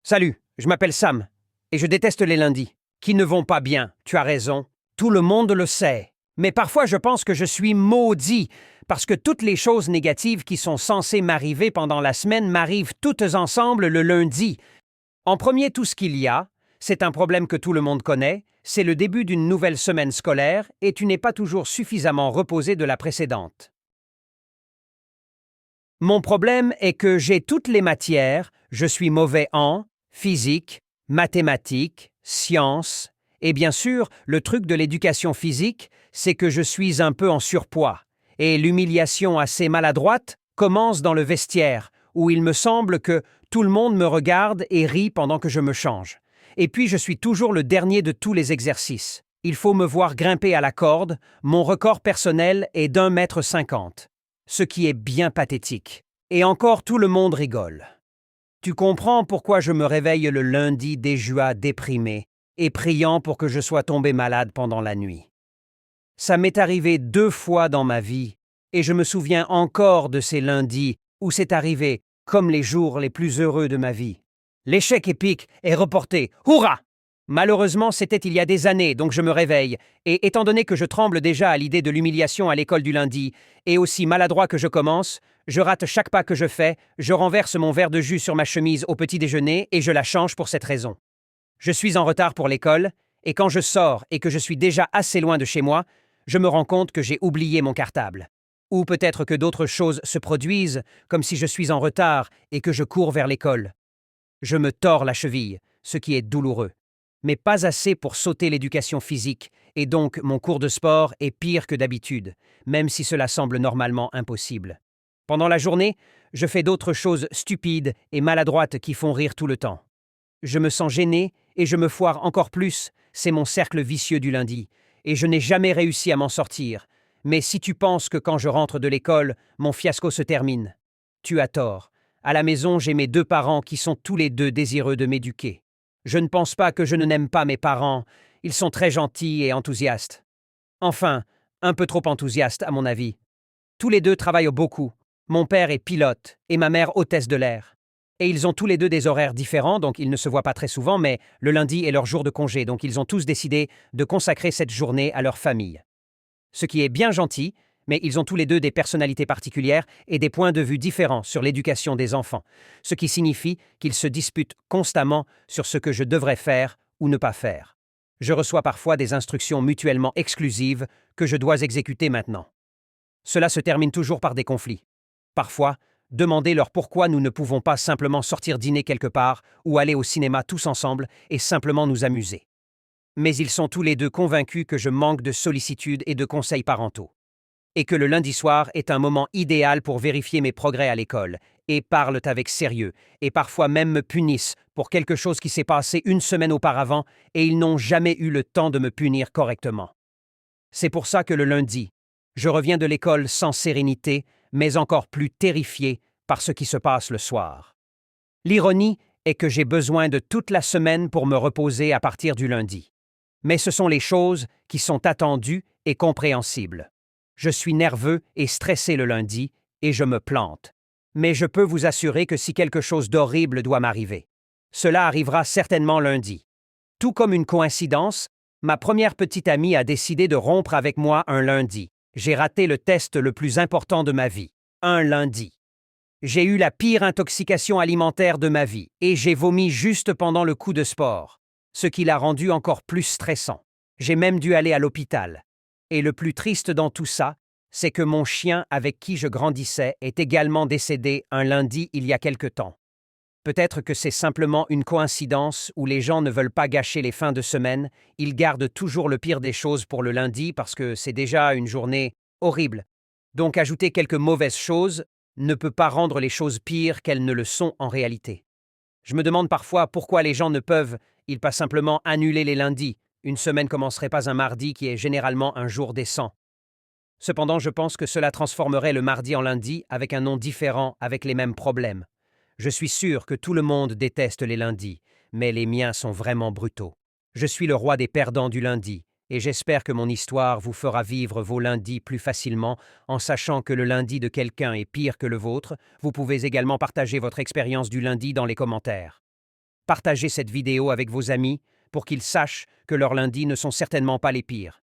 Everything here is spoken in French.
Salut, je m'appelle Sam, et je déteste les lundis, qui ne vont pas bien, tu as raison, tout le monde le sait. Mais parfois je pense que je suis maudit, parce que toutes les choses négatives qui sont censées m'arriver pendant la semaine m'arrivent toutes ensemble le lundi. En premier, tout ce qu'il y a, c'est un problème que tout le monde connaît, c'est le début d'une nouvelle semaine scolaire, et tu n'es pas toujours suffisamment reposé de la précédente. Mon problème est que j'ai toutes les matières, je suis mauvais en physique, mathématiques, sciences, et bien sûr, le truc de l'éducation physique, c'est que je suis un peu en surpoids. Et l'humiliation assez maladroite commence dans le vestiaire, où il me semble que tout le monde me regarde et rit pendant que je me change. Et puis je suis toujours le dernier de tous les exercices. Il faut me voir grimper à la corde, mon record personnel est d'1,50 m, ce qui est bien pathétique. Et encore tout le monde rigole. Tu comprends pourquoi je me réveille le lundi déjà déprimé et priant pour que je sois tombé malade pendant la nuit. Ça m'est arrivé 2 fois dans ma vie, et je me souviens encore de ces lundis où c'est arrivé comme les jours les plus heureux de ma vie. L'échec épique est reporté. Hurrah! Malheureusement, c'était il y a des années, donc je me réveille, et étant donné que je tremble déjà à l'idée de l'humiliation à l'école du lundi, et aussi maladroit que je commence, je rate chaque pas que je fais, je renverse mon verre de jus sur ma chemise au petit déjeuner et je la change pour cette raison. Je suis en retard pour l'école, et quand je sors et que je suis déjà assez loin de chez moi, je me rends compte que j'ai oublié mon cartable. Ou peut-être que d'autres choses se produisent, comme si je suis en retard et que je cours vers l'école. Je me tords la cheville, ce qui est douloureux. Mais pas assez pour sauter l'éducation physique, et donc mon cours de sport est pire que d'habitude, même si cela semble normalement impossible. Pendant la journée, je fais d'autres choses stupides et maladroites qui font rire tout le temps. Je me sens gêné et je me foire encore plus, c'est mon cercle vicieux du lundi, et je n'ai jamais réussi à m'en sortir. Mais si tu penses que quand je rentre de l'école, mon fiasco se termine, tu as tort. À la maison, j'ai mes 2 parents qui sont tous les 2 désireux de m'éduquer. Je ne pense pas que je ne n'aime pas mes parents, ils sont très gentils et enthousiastes. Enfin, un peu trop enthousiastes à mon avis. Tous les 2 travaillent beaucoup. Mon père est pilote et ma mère hôtesse de l'air. Et ils ont tous les 2 des horaires différents, donc ils ne se voient pas très souvent, mais le lundi est leur jour de congé, donc ils ont tous décidé de consacrer cette journée à leur famille. Ce qui est bien gentil, mais ils ont tous les 2 des personnalités particulières et des points de vue différents sur l'éducation des enfants, ce qui signifie qu'ils se disputent constamment sur ce que je devrais faire ou ne pas faire. Je reçois parfois des instructions mutuellement exclusives que je dois exécuter maintenant. Cela se termine toujours par des conflits. Parfois, demandez-leur pourquoi nous ne pouvons pas simplement sortir dîner quelque part ou aller au cinéma tous ensemble et simplement nous amuser. Mais ils sont tous les 2 convaincus que je manque de sollicitude et de conseils parentaux, et que le lundi soir est un moment idéal pour vérifier mes progrès à l'école, et parlent avec sérieux, et parfois même me punissent pour quelque chose qui s'est passé 1 semaine auparavant, et ils n'ont jamais eu le temps de me punir correctement. C'est pour ça que le lundi, je reviens de l'école sans sérénité, mais encore plus terrifié par ce qui se passe le soir. L'ironie est que j'ai besoin de toute la semaine pour me reposer à partir du lundi. Mais ce sont les choses qui sont attendues et compréhensibles. Je suis nerveux et stressé le lundi, et je me plante. Mais je peux vous assurer que si quelque chose d'horrible doit m'arriver, cela arrivera certainement lundi. Tout comme une coïncidence, ma première petite amie a décidé de rompre avec moi un lundi. J'ai raté le test le plus important de ma vie, un lundi. J'ai eu la pire intoxication alimentaire de ma vie, et j'ai vomi juste pendant le coup de sport, ce qui l'a rendu encore plus stressant. J'ai même dû aller à l'hôpital. Et le plus triste dans tout ça, c'est que mon chien avec qui je grandissais est également décédé un lundi il y a quelque temps. Peut-être que c'est simplement une coïncidence où les gens ne veulent pas gâcher les fins de semaine, ils gardent toujours le pire des choses pour le lundi parce que c'est déjà une journée horrible. Donc ajouter quelques mauvaises choses ne peut pas rendre les choses pires qu'elles ne le sont en réalité. Je me demande parfois pourquoi les gens ne peuvent-ils pas simplement annuler les lundis. Une semaine commencerait pas un mardi qui est généralement un jour décent. Cependant, je pense que cela transformerait le mardi en lundi avec un nom différent, avec les mêmes problèmes. Je suis sûr que tout le monde déteste les lundis, mais les miens sont vraiment brutaux. Je suis le roi des perdants du lundi, et j'espère que mon histoire vous fera vivre vos lundis plus facilement en sachant que le lundi de quelqu'un est pire que le vôtre. Vous pouvez également partager votre expérience du lundi dans les commentaires. Partagez cette vidéo avec vos amis pour qu'ils sachent que leurs lundis ne sont certainement pas les pires.